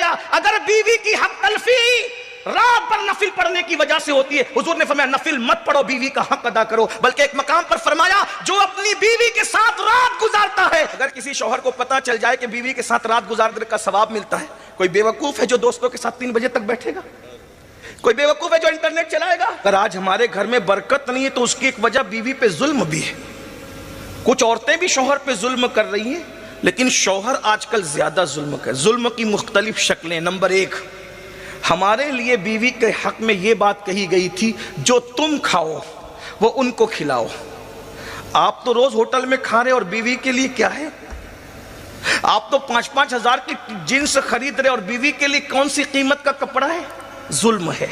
گیا اگر بیوی کی حق تلفی رات پر نفل پڑھنے کی وجہ سے ہوتی ہے، حضور نے فرمایا نفل مت پڑھو، بیوی کا حق ادا کرو، بلکہ ایک مقام پر فرمایا جو اپنی بیوی کے ساتھ رات گزارتا ہے، اگر کسی شوہر کو پتا چل جائے کہ بیوی کے ساتھ رات گزارنے کا ثواب ملتا ہے، کوئی بے وقوف ہے جو دوستوں کے ساتھ 3 بجے تک بیٹھے گا؟ کوئی بے وقوف ہے جو انٹرنیٹ چلائے گا؟ اگر آج ہمارے گھر میں برکت نہیں ہے تو اس کی ایک وجہ بیوی پہ ظلم بھی ہے۔ کچھ عورتیں بھی شوہر پہ ظلم کر رہی ہیں، لیکن شوہر آج کل زیادہ ظلم کر، ظلم کی مختلف شکلیں۔ نمبر 1، ہمارے لیے بیوی کے حق میں یہ بات کہی گئی تھی جو تم کھاؤ وہ ان کو کھلاؤ۔ آپ تو روز ہوٹل میں کھا رہے اور بیوی کے لیے کیا ہے؟ آپ تو 5-5 ہزار کی جنس خرید رہے اور بیوی کے لیے کون سی قیمت کا کپڑا ہے؟ ظلم ہے۔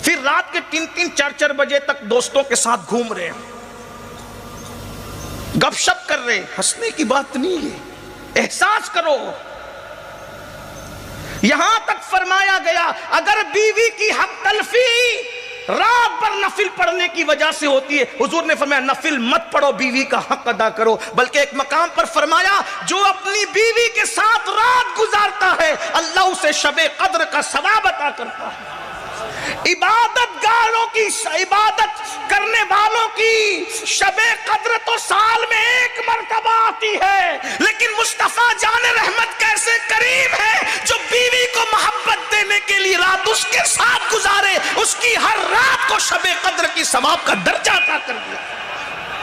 پھر رات کے 3-3 4-4 بجے تک دوستوں کے ساتھ گھوم رہے ہیں، گپ شپ کر رہے، ہنسنے کی بات نہیں ہے، احساس کرو۔ یہاں تک فرمایا گیا اگر بیوی کی حق تلفی رات پر نفل پڑھنے کی وجہ سے ہوتی ہے، حضور نے فرمایا نفل مت پڑھو، بیوی کا حق ادا کرو، بلکہ ایک مقام پر فرمایا جو اپنی بیوی کے ساتھ رات گزارتا ہے اللہ اسے شب قدر کا ثواب عطا کرتا ہے۔ عبادت گاروں کی، عبادت کرنے والوں کی شب قدر تو سال میں 1 مرتبہ آتی ہے، لیکن مصطفیٰ جان رحمت کیسے کریم ہے جو بیوی کو محبت دینے کے لیے رات اس کے ساتھ گزارے، اس کی ہر رات کو شب قدر کی ثواب کا درجہ عطا کر دیا۔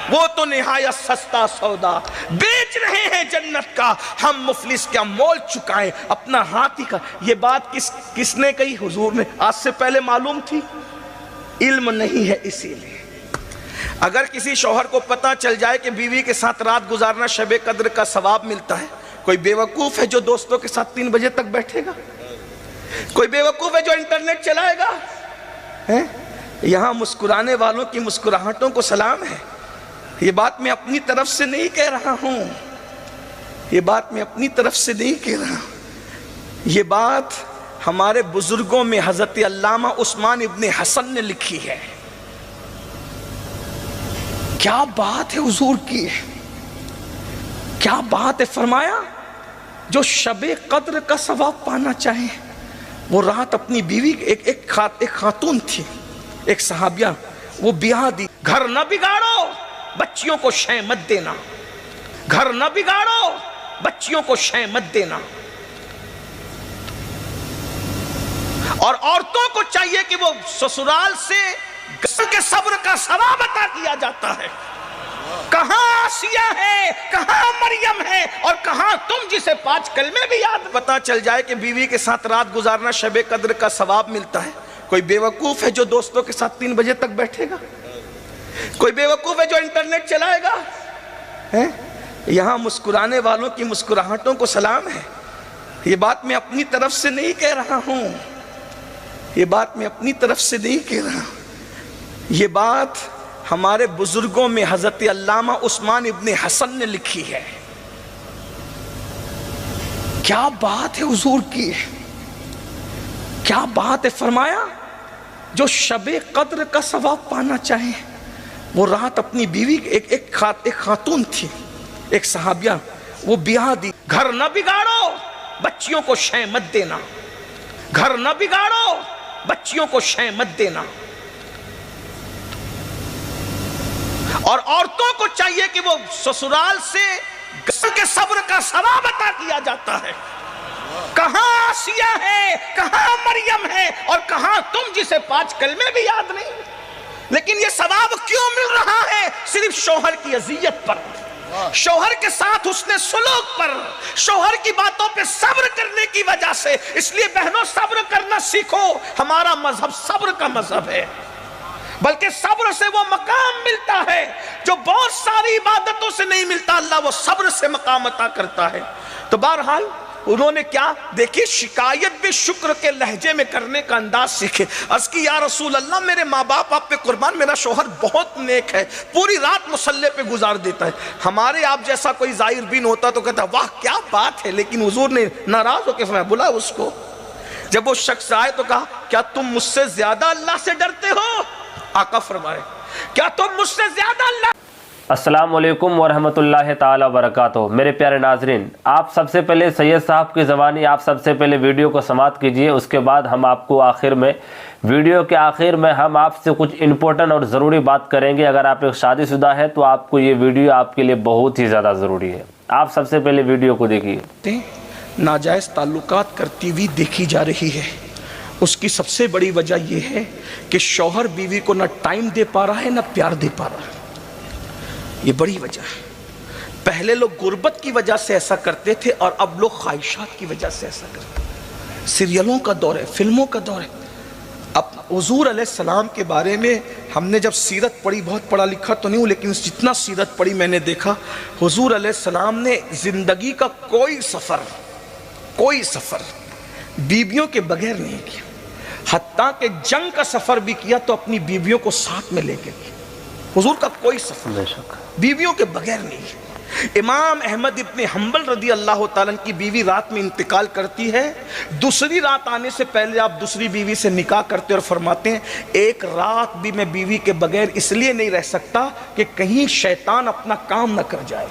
وہ تو نہایت سستا سودا بیچ رہے ہیں جنت کا، ہم مفلس کیا مول چکائیں اپنا ہاتھ ہی کا۔ یہ بات کس نے کہی؟ حضور نے۔ آج سے پہلے معلوم تھی؟ علم نہیں ہے، اسی لیے اگر کسی شوہر کو پتا چل جائے کہ بیوی کے ساتھ رات گزارنا شب قدر کا ثواب ملتا ہے، کوئی بے وقوف ہے جو دوستوں کے ساتھ 3 بجے تک بیٹھے گا؟ کوئی بے وقوف ہے جو انٹرنیٹ چلائے گا؟ یہاں مسکرانے والوں کی مسکراہٹوں کو سلام ہے۔ یہ بات میں اپنی طرف سے نہیں کہہ رہا ہوں، یہ بات میں اپنی طرف سے نہیں کہہ رہا ہوں، یہ بات ہمارے بزرگوں میں حضرت علامہ عثمان ابن حسن نے لکھی ہے۔ کیا بات ہے حضور کی، کیا بات ہے! فرمایا جو شب قدر کا ثواب پانا چاہے وہ رات اپنی بیوی، ایک خاتون تھی، ایک صحابیہ، وہ بیاہ دی، گھر نہ بگاڑو بچیوں کو شے مت دینا، گھر نہ بگاڑو بچیوں کو شے مت دینا۔ اور عورتوں کو چاہیے کہ وہ سسرال سے کے صبر کا ثواب عطا کیا جاتا ہے۔ کہاں آسیہ ہے، کہاں مریم ہے، اور کہاں تم جسے 5 کلمے بھی یاد پتا چل جائے کہ بیوی کے ساتھ رات گزارنا شب قدر کا ثواب ملتا ہے، کوئی بے وقوف ہے جو دوستوں کے ساتھ 3 بجے تک بیٹھے گا؟ کوئی بے وقوف ہے جو انٹرنیٹ چلائے گا؟ یہاں مسکرانے والوں کی مسکراہٹوں کو سلام ہے۔ یہ بات میں اپنی طرف سے نہیں کہہ رہا ہوں، یہ بات میں اپنی طرف سے نہیں کہہ رہا ہوں، یہ بات ہمارے بزرگوں میں حضرت علامہ عثمان ابن حسن نے لکھی ہے۔ کیا بات ہے حضور کی، کیا بات ہے! فرمایا جو شب قدر کا ثواب پانا چاہے وہ رات اپنی بیوی، ایک خاتون تھی، ایک صحابیہ، وہ بیاہ دی، گھر نہ بگاڑو بچیوں کو شے مت دینا، گھر نہ بگاڑو بچیوں کو شے مت دینا۔ اور عورتوں کو چاہیے کہ وہ سسرال سے کے صبر کا ثواب عطا کیا جاتا ہے۔ کہاں آسیہ ہے، کہاں مریم ہے، اور کہاں تم جسے 5 کلمے بھی یاد نہیں، لیکن یہ ثواب کیوں مل رہا ہے؟ صرف شوہر کی اذیت پر، شوہر کے ساتھ حسن سلوک پر، شوہر کی باتوں پہ صبر کرنے کی وجہ سے۔ اس لیے بہنوں صبر کرنا سیکھو، ہمارا مذہب صبر کا مذہب ہے، بلکہ صبر سے وہ مقام ملتا ہے جو بہت ساری عبادتوں سے نہیں ملتا، اللہ وہ صبر سے مقام عطا کرتا ہے۔ تو بہرحال انہوں نے کیا دیکھیے، شکایت بھی شکر کے لہجے میں کرنے کا انداز سیکھے۔ عرض کی یا رسول اللہ میرے ماں باپ آپ پہ قربان، میرا شوہر بہت نیک ہے، پوری رات مصلی پہ گزار دیتا ہے۔ ہمارے آپ جیسا کوئی زائر بین ہوتا تو کہتا واہ کیا بات ہے، لیکن حضور نے ناراض ہو کے فرمایا بلا اس کو۔ جب وہ شخص آئے تو کہا کیا تم مجھ سے زیادہ اللہ سے ڈرتے ہو؟ آقا فرمائے کیا تم مجھ سے زیادہ اللہ السلام علیکم ورحمۃ اللہ تعالی وبرکاتہ۔ میرے پیارے ناظرین، آپ سب سے پہلے سید صاحب کی زبانی آپ سب سے پہلے ویڈیو کو سماعت کیجئے، اس کے بعد ہم آپ کو ویڈیو کے آخر میں ہم آپ سے کچھ امپورٹنٹ اور ضروری بات کریں گے۔ اگر آپ ایک شادی شدہ ہے تو آپ کو یہ ویڈیو آپ کے لیے بہت ہی زیادہ ضروری ہے۔ آپ سب سے پہلے ویڈیو کو دیکھیے۔ ناجائز تعلقات کرتی ہوئی دیکھی جا رہی ہے، اس کی سب سے بڑی وجہ یہ ہے کہ شوہر بیوی کو نہ ٹائم دے پا رہا ہے نہ پیار دے پا رہا ہے۔ یہ بڑی وجہ ہے۔ پہلے لوگ غربت کی وجہ سے ایسا کرتے تھے اور اب لوگ خواہشات کی وجہ سے ایسا کرتے ہیں۔ سیریلوں کا دور ہے، فلموں کا دور ہے۔ اب حضور علیہ السلام کے بارے میں ہم نے جب سیرت پڑھی، بہت پڑھا لکھا تو نہیں ہوں لیکن جتنا سیرت پڑھی میں نے دیکھا، حضور علیہ السلام نے زندگی کا کوئی سفر بیویوں کے بغیر نہیں کیا، حتیٰ کہ جنگ کا سفر بھی کیا تو اپنی بیویوں کو ساتھ میں لے کے گیا۔ حضور کا کوئی سفر بیویوں کے بغیر نہیں ہے۔ امام احمد ابن حنبل رضی اللہ تعالیٰ کی بیوی رات میں انتقال کرتی ہے، دوسری رات آنے سے پہلے آپ دوسری بیوی سے نکاح کرتے اور فرماتے ہیں ایک رات بھی میں بیوی کے بغیر اس لیے نہیں رہ سکتا کہ کہیں شیطان اپنا کام نہ کر جائے۔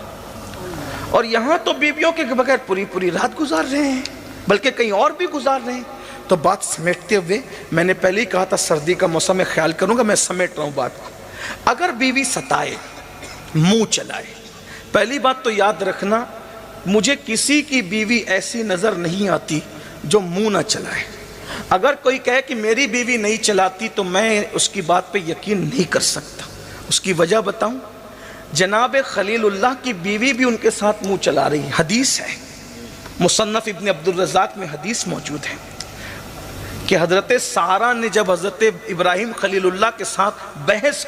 اور یہاں تو بیویوں کے بغیر پوری رات گزار رہے ہیں، بلکہ کہیں اور بھی گزار رہے ہیں۔ تو بات سمیٹتے ہوئے میں نے پہلے ہی کہا تھا سردی کا موسم میں خیال کروں گا، میں سمیٹ رہا ہوں بات کو۔ اگر بیوی ستائے، منہ چلائے، پہلی بات تو یاد رکھنا مجھے کسی کی بیوی ایسی نظر نہیں آتی جو منہ نہ چلائے۔ اگر کوئی کہے کہ میری بیوی نہیں چلاتی تو میں اس کی بات پہ یقین نہیں کر سکتا۔ اس کی وجہ بتاؤں، جناب خلیل اللہ کی بیوی بھی ان کے ساتھ منہ چلا رہی ہے۔ حدیث ہے، مصنف ابن عبدالرزاق میں حدیث موجود ہے کہ حضرت سارہ نے جب حضرت ابراہیم خلیل اللہ کے ساتھ بحث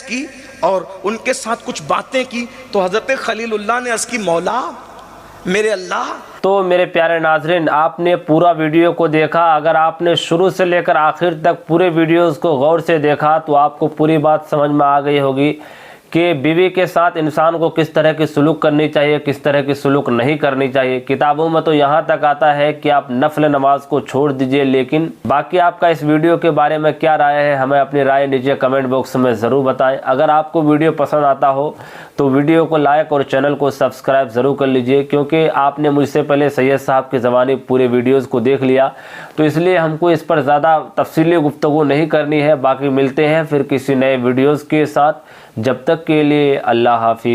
کی اور ان کے ساتھ کچھ باتیں کی تو حضرت خلیل اللہ نے عرض کی مولا میرے اللہ۔ تو میرے پیارے ناظرین، آپ نے پورا ویڈیو کو دیکھا۔ اگر آپ نے شروع سے لے کر آخر تک پورے ویڈیوز کو غور سے دیکھا تو آپ کو پوری بات سمجھ میں آ گئی ہوگی کہ بیوی کے ساتھ انسان کو کس طرح کی سلوک کرنی چاہیے، کس طرح کی سلوک نہیں کرنی چاہیے۔ کتابوں میں تو یہاں تک آتا ہے کہ آپ نفل نماز کو چھوڑ دیجئے، لیکن باقی آپ کا اس ویڈیو کے بارے میں کیا رائے ہے ہمیں اپنی رائے نیچے کمنٹ باکس میں ضرور بتائیں۔ اگر آپ کو ویڈیو پسند آتا ہو تو ویڈیو کو لائک اور چینل کو سبسکرائب ضرور کر لیجئے، کیونکہ آپ نے مجھ سے پہلے سید صاحب کی زبانی پورے ویڈیوز کو دیکھ لیا تو اس لیے ہم کو اس پر زیادہ تفصیلی گفتگو نہیں کرنی ہے۔ باقی ملتے ہیں پھر کسی نئے ویڈیوز کے ساتھ، جب تک کے لیے اللہ حافظ۔